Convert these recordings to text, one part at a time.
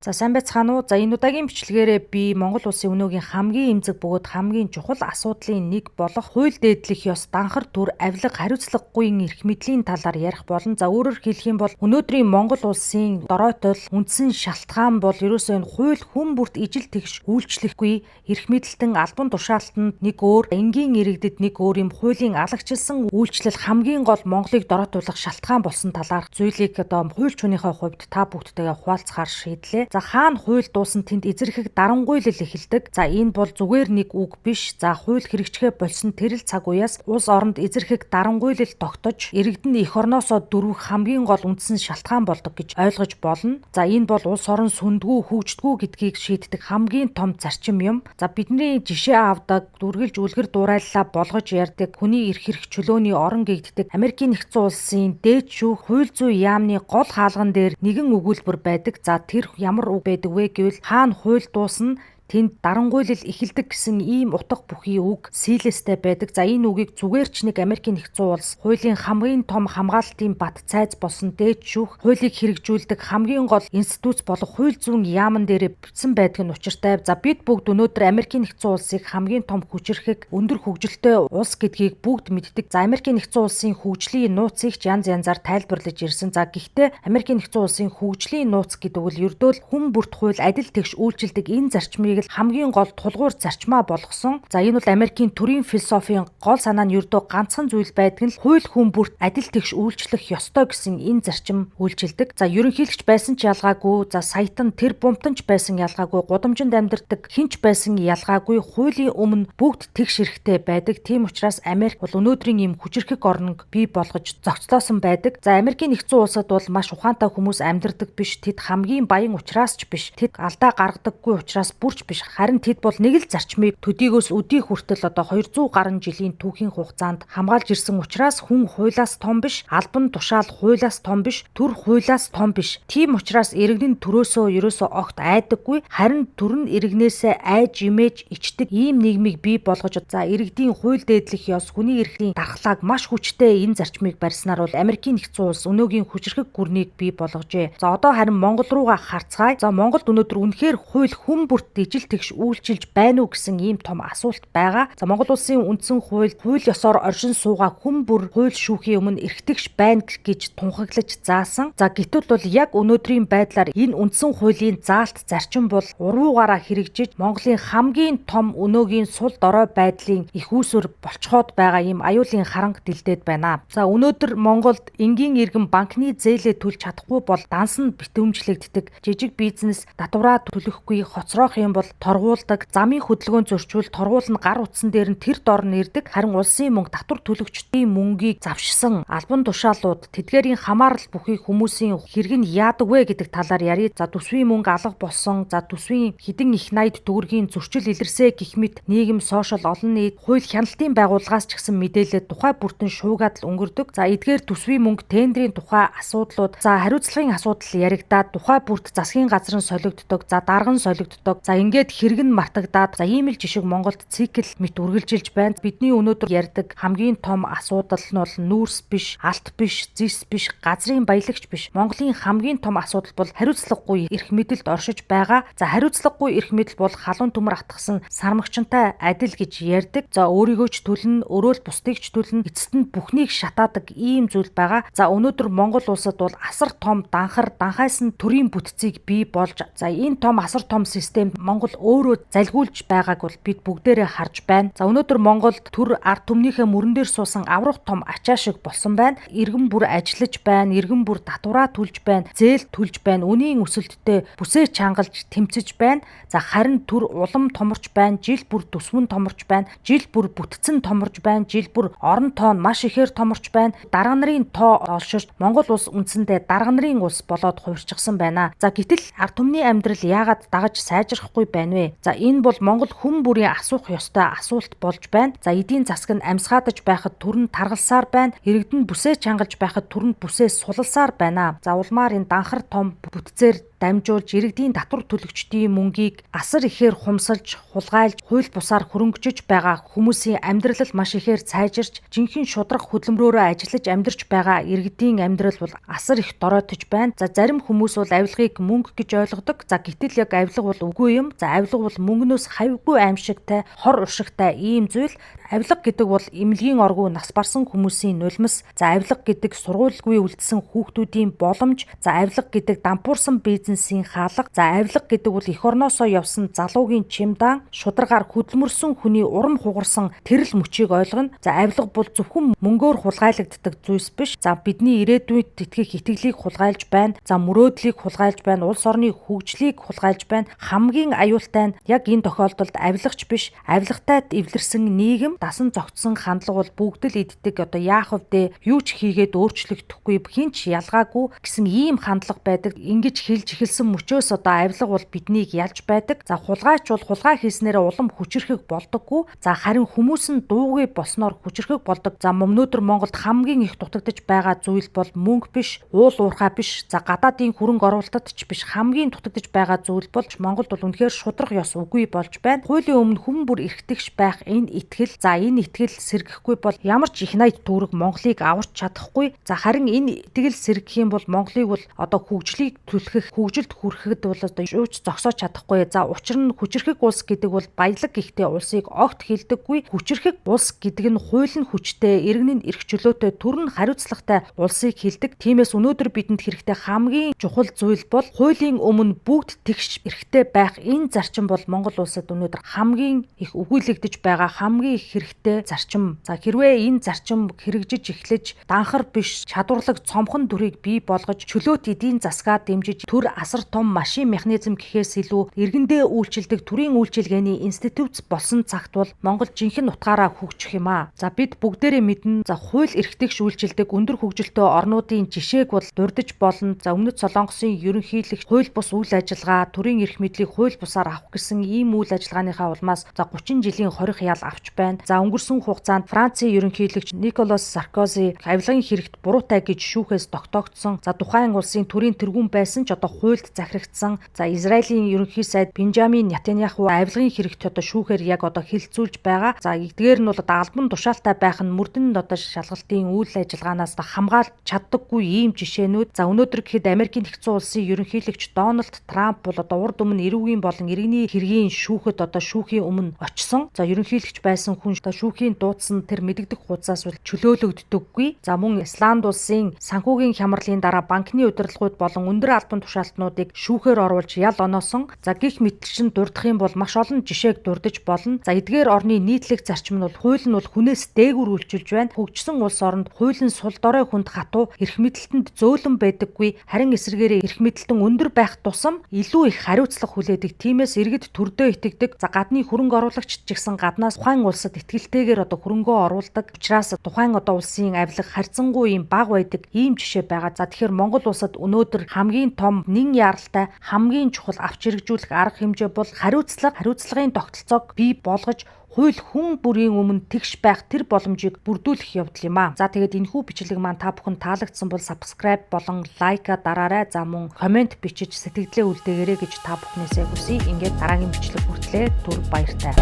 За сайн байцгаана уу. За энэ удаагийн бичлэгээрээ би Монгол улсын өнөөгийн хамгийн эмзэг бөгөөд хамгийн чухал асуудлын нэг болох хууль дээдлэх ёс, данхар түр, авилга, хариуцлагагүйн эрх мэдлийн талаар ярих болно. За өөрөөр хэлэх юм бол өнөөдрийн Монгол улсын доройтол үндсэн шалтгаан бол ерөөсөө энэ хууль хүн бүрт ижил тэгш үйлчлэхгүй, эрх мэдэлтэн албан тушаалтанд нэг өөр, энгийн иргэдэд нэг өөр юм хуулийн алагчилсан үйлчлэл хамгийн гол Монголыг доройтуулах шалтгаан болсон талаарх зүйлийг хууль чууныхаа хувьд та бүгдтэйгээ хуваалцахаар шийдлээ. За хаана хууль дуусан тэнд эзэрхэг дарангуйлал эхэлдэг. За энэ бол зүгээр нэг үг биш. За хууль хэрэгжихээ болсон тэрэл цаг уяас улс оронд эзэрхэг дарангуйлал тогтож иргэдэн эх орноосоо дөрвөх хамгийн гол үндсэн шалтгаан болдог гэж ойлгож болно. За энэ бол улс орон сүндгүү хөгждгүү гэдгийг шийддэг хамгийн том зарчим юм. За бидний жишээ авдаг, дүргэлж үлгэр дуурайллаа болгож ярьдаг, хүний эрх чөлөөний орон гэгддэг Америкийн нэгдсэн улсын дээд шүүх хууль зүйн яамны гол хаалган дээр нэгэн өгүүлбэр байдаг. За тэр ямар үг байдаг вэ гэвэл хаана хууль дуусна тэнд дарангуйлал эхэлдэг гэсэн ийм утга бүхий үг сийлэстэй байдаг. За энэ үгийг зүгээр ч нэг Америкийн нэгдсэн улс хуулийн хамгийн том хамгаалалтын бат цайз болсон дээд шүүх хуулийг хэрэгжүүлдэг хамгийн гол институт болох хууль зүйн яамн дээрээ бичсэн байдаг нь учиртай. За бид бүгд өнөөдөр Америкийн нэгдсэн улсыг хамгийн том хүчирхэг өндөр хөгжилтэй улс гэдгийг бүгд мэддэг. За Америкийн нэгдсэн улсын хөгжлийн нууцыг ч янз янзаар тайлбарлаж ирсэн. За гэхдээ Америкийн нэгдсэн улсын хөгжлийн нууц гэдэг нь ердөө л хүн бүрт хууль адил тэгш үйлчилдэг энэ зарчмыг хамгийн гол тулгуур зарчмаа болгосон. За энэ бол Америкийн төрийн философийн гол санаа нь ердөө ганцхан зүйл байдаг нь хууль хүн бүрт адил тэгш үйлчлэх ёстой гэсэн энэ зарчим үйлчилдэг. За ерөнхийлөгч байсан ч ялгаагүй, за саятан тэр бумтанч байсан ялгаагүй, гудамжинд амьдардаг хинч байсан ялгаагүй, хуулийн өмнө бүгд тэгш хэрэгтэй байдаг. Тийм учраас Америк бол өнөөдрийн ийм хүчирхэг орног бий болгож зохицлоосон байдаг. За Америкийн нэгдсэн улсад бол маш ухаантай хүмүүс амьдардаг биш. Тэд хамгийн баян учраас ч биш. Тэд алдаа гаргадаггүй учраас бүрч биш. Харин тэд бол нэг л зарчмыг төдийгөөс өдий хүртэл 200 гаруй жилийн түүхийн хугацаанд хамгаалж ирсэн учраас хүн хуулиас том биш, албан тушаал хуулиас том биш, төр хуулиас том биш. Тийм учраас иргэн төрөөсөө ерөөсөө огт айдаггүй, харин төр нь иргэнээсээ айж имэж ичдэг ийм нийгмийг бий болгож иргэдийн хууль дээдлэх ёс, хүний эрхийн дархлааг маш хүчтэй энэ зарчмыг барьснаар бол Америкийн нэгдсэн улс өнөөгийн хүчирхэг гүрнийг бий болгожээ. За одоо харин Монгол руугаа харцгаая. За Монголд өнөөдөр үнэхээр хууль хүн бүрт ижил тэгш үйлчилж байна уу гэсэн ийм том асуулт байгаа. За Монгол улсын үндсэн хууль ёсоор оршин суугаа хүн бүр хууль шүүхийн өмнө эрхтэгш байна гэж тунхаглаж заасан. За гэтэл бол яг өнөөдрийн байдлаар энэ үндсэн хуулийн заалт зарчим бол уруугаараа хэрэгжиж Монголын хамгийн том өнөөгийн сул дорой байдлын их үүсвэр болцоход байгаа ийм аюулын харанг дэлдээд байна. За өнөөдөр Монголд энгийн иргэн банкны зээлээ төлж чадахгүй бол данс нь битүүмжлэгддэг. Жижиг бизнес татвараа төлөхгүй хоцрох юм бол торгуулдаг, замын хөдөлгөөн зөрчил торгуул нь гар утсан дээр нь тэр дор нь ирдэг. Харин улсын мөнгө татвар төлөгчдийн мөнгийг завшсан албан тушаалууд тэдгээрийн хамаарал бүхий хүмүүсийн хэрэг нь яадаг вэ гэдэг талаар ярив. За төсвийн мөнгө алга болсон, за төсвийн хідэн их найд төгрөгийн зөрчил илэрсэ гэх мэт нийгэм, сошиал, олон нийт, хууль хяналтын байгууллагаас ч гэсэн мэдээлэл тухай бүртэн шуугаад л өнгөрдөг. За эдгээр төсвийн мөнгө тендерийн тухай асуудлууд, за хариуцлагын асуудал яригдаад тухай бүрт засгийн газар нь солигддог, за дарга нь солигддог. За ингээд хэрэг нь мартагдаад за ийм л жишг Монголд цикл мэт үргэлжилж байна. Бидний өнөөдөр ярьдаг хамгийн том асуудал нь бол нүүрс биш, алт биш, зис биш, газрын баялагч биш. Монголын хамгийн том асуудал бол хариуцлагагүй эрх мэдэлд оршиж байгаа. За хариуцлагагүй эрх мэдэл бол халуун төмөр атгсан сармагчантай адил гэж ярьдаг. За өөрийгөө ч төлнө, өөрөө л бусдыг ч төлнө, эцэст нь бүхнийг шатаадаг ийм зүйл байгаа. За өнөөдөр Монгол улсад бол асар том данхар, данхайс нь төрийн бүтцийг бий болж за энэ том асар том систем Монгол өөрөө залгиулж байгааг бол бид бүгдээрээ харж байна. За өнөөдөр Монголд төр ард түмнийхээ мөрөн дээр суусан аврах том ачаа шиг болсон байна. Иргэн бүр ажиллаж байна, иргэн бүр татвараа төлж байна, зээл төлж байна, үнийн өсөлттэй бүсээ чангалж тэмцэж байна. За харин төр улам томорч байна, жил бүр төсвөн томорч байна, жил бүр бүтцэн томорч байна, жил бүр орон тоо нь маш ихээр томорч байна. Дарга нарын тоо олширч Монгол улс үндсэндээ дарга нарын улс болоод хувирчихсан байна. За гэтэл ард түмний амьдрал яагаад дагаж сайжрахгүй байна вэ? За энэ бол Монгол хүн бүрийн асуух ёстой асуулт болж байна. За эдийн засаг нь амсгаадаж байхад түр нь таргалсаар байна. Иргэд нь бүсээ чангалж байхад түр нь бүсээ сулалсаар байна. За улмаар энэ данхар том бүтцээр дамжуулж иргэдийн татвар төлөгчдийн мөнгийг асар ихээр хумсалж, хулгайлж, хууль бусаар хөрөнгөжөж байгаа хүмүүсийн амьдрал маш ихээр сайжирч, жинхэнэ шударга хөдөлмөрөөрөө ажиллаж амьдарч байгаа иргэдийн амьдрал бол асар их доройтож байна. За зарим хүмүүс бол авилгыг мөнгө гэж ойлгодог. За гэтэл яг авилга бол үгүй юм. За авилга бол мөнгнөөс хавьгүй аимшигтай, хор уршигтай ийм зүйл. Авилга гэдэг бол эмнэлгийн оргуу нас барсан хүмүүсийн нулимс. За авилга гэдэг сургуульгүй үлдсэн хүүхдүүдийн боломж. За авилга гэдэг дампуурсан бизнесийн хаалга. За авилга гэдэг бол эх орноосоо явсан залуугийн чемодан, шударгаар хөдөлмөрсөн хүний урам хугарсан тэрл мөчийг ойлгоно. За авилга бол зөвхөн мөнгөөр хулгайлагддаг зүйлс биш. За бидний ирээдүйд итгэх итгэлийг хулгайлж байна. За мөрөөдлийг хулгайлж байна. Улс орны хөгжлийг хулгайлж байна. Хамгийн аюултай нь яг энэ тохиолдолд авилгач биш, авилгатай эвлэрсэн нийгэм, дасан зогтсон хандлага бол бүгд л иддэг. Одоо яах вэ? Юу ч хийгээд өөрчлөгдөхгүй, хинч ялгаагүй гэсэн ийм хандлага байдаг. Ингэж хэлж эхэлсэн мөчөөс одоо авилга бол биднийг ялж байдаг. За хулгайч бол хулгай хийснээр улам хүчрэхэг болдоггүй. За харин хүмүүс нь дуугүй болсноор хүчрэхэг болдог. За өнөөдөр Монголд хамгийн их дутагдж байгаа зүйл бол мөнгө биш, уул уурхай биш. За гадаадын хөрөнгө оруулалтад ч биш, хамгийн дутагдж байгаа зүйл бол Монголд бол үнэхээр шударга ёс үгүй болж байна. Хуулийн өмнө хүн бүр эрхтгч байх энэ итгэл, за энэ итгэл сэргэхгүй бол ямар ч их найд төгрөг Монголыг аварч чадахгүй. За харин энэ итгэл сэргэх юм бол Монголыг бол одоо хөгжлийг түлхэх, хөгжилд хүрэхэд бол одоо юуч зогсоож чадахгүй. За учир нь хүчрэхэг улс гэдэг бол баялаг ихтэй улсыг огт хилдэггүй. Хүчрэхэг улс гэдэг нь хууль нь хүчтэй, иргэн нь эрх чөлөөтэй, төр нь хариуцлагатай улсыг хилдэг. Тиймээс өнөөдөр бидэнд хэрэгтэй хамгийн чухал зүйл бол хуулийн өмнө бүгд тэгш эрхтэй байх. Энэ зарчим бол Монгол улсад өнөөдөр хамгийн их өгүүлэгдэж байгаа хамгийн их хэрэгтэй зарчим. За хэрвээ энэ зарчим хэрэгжиж эхлэж данхар биш чадварлаг цомхон дүрийг бий болгож чөлөөт эдийн засгаа дэмжиж төр асар том машин механизм гэхээс илүү иргэндээ үйлчилдэг төрийн үйлчилгээний институт болсон цагт бол Монгол жинхэнэ утгаараа хөгжих юм аа. За бид бүгдээрээ мэднэ. За хууль эрхтгч үйлчилдэг өндөр хөгжилтэй орнуудын жишээг бол дурдж болно. За Өмнөд Солонгосын ерөнхийлөгч хууль бус үйл ажиллагаа, төрийн эрх мэдлийг хууль бусаар авах гэсэн ийм үйл ажиллагааныхаа улмаас за 30 жилийн хорих ял авч байна. За өнгөрсөн хугацаанд Францын ерөнхийлөгч Николас Саркози авилгын хэрэгт буруутай гэж шүүхээс тогтоогдсон. За тухайн улсын төрийн тэргүүн байсан ч одоо хуульд захирагдсан. За Израилийн ерөнхий сайд Бенжамин Нетаньяху авилгын хэрэгт одоо шүүхээр яг одоо хилцүүлж байгаа. За эдгээр нь бол одоо албан тушаалтай байх нь мөрдөн одоо шалгалтын үйл ажиллагаанаас хамгаалж чаддаггүй ийм жишээнүүд. За өнөөдөр гэхэд Америкийн нэгдсэн улсын ерөнхийлөгч Дональд Трамп бол одоо урд өмнө эрүүгийн болон иргэний хэргийн шүүхэд одоо шүүхийн өмнө очсон. За ерөнхийлөгч байсан хүн одоо шүүхийн дуудсан тэр мэдэгдэх хуудасаас бол чөлөөлөгддөггүй. За мөн Исланд улсын санхүүгийн хямралын дараа банкны удирдлагууд болон өндөр албан тушаалтнуудыг шүүхээр оруулж ял оноосон. За гих мэтчин дурдах юм бол маш олон жишээг дурдж болно. За эдгээр орны нийтлэг зарчим нь бол хууль нь бол хүнээс дээгүүр үйлчилж байна. Хөгжсөн улс оронд хууль нь сул дорой хүнд хатуу, эрх мэдэлтэнд зөөлөн байдаггүй. Харин эсвэргээрээ эрх мэдэлтэн өндөр байх тусам илүү их хариуцлага хүлээдэг. Тиймээс иргэд төрдөө итгэдэг. За гадны хөрөнгө оруулагч ч гэсэн гаднаас тухайн улсад итгэлтэйгээр одоо хөрөнгөө оруулдаг. Учираас тухайн одоо улсын авилга харьцангуй юм бага байдаг ийм жишээ байгаа. За тэгэхээр Монгол улсад өнөөдөр хамгийн том нэн яралтай хамгийн чухал авч хэрэгжүүлэх арга хэмжээ бол хариуцлагын тогтолцоог бий болгож хууль хүн бүрийн өмнө тэгш байх тэр боломжийг бүрдүүлэх явдал юм аа. За тэгээд энэхүү бичлэг маань та бүхэн таалагдсан бол subscribe болон лайка дараарай. За мөн комент бичиж сэтгэлдээ үлдээгээрэй гэж та бүхнээсээ хүсье. Ингээд дараагийн бичлэг хүртлээр түр баяртай.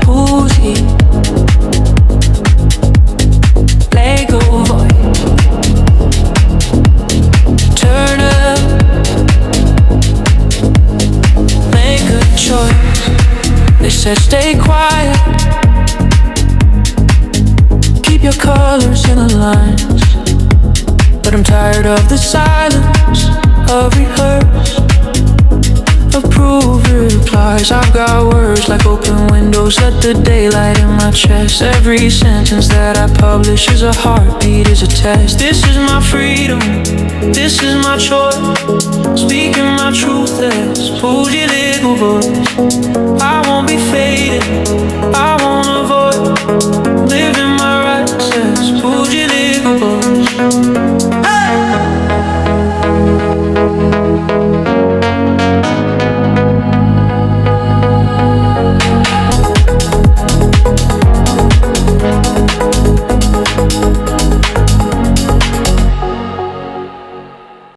Lego voice. Turn up. Make a choice. They said stay quiet. Keep your colors in the lines. But I'm tired of the silence, of rehearse, approve replies. I've got words like open windows, let the daylight in my chest. Every sentence that I publish is a heartbeat, is a test. This is my freedom, this is my choice. Speaking my truth as bougie little voice. I won't be faded, I won't avoid living my rights as bougie little voice.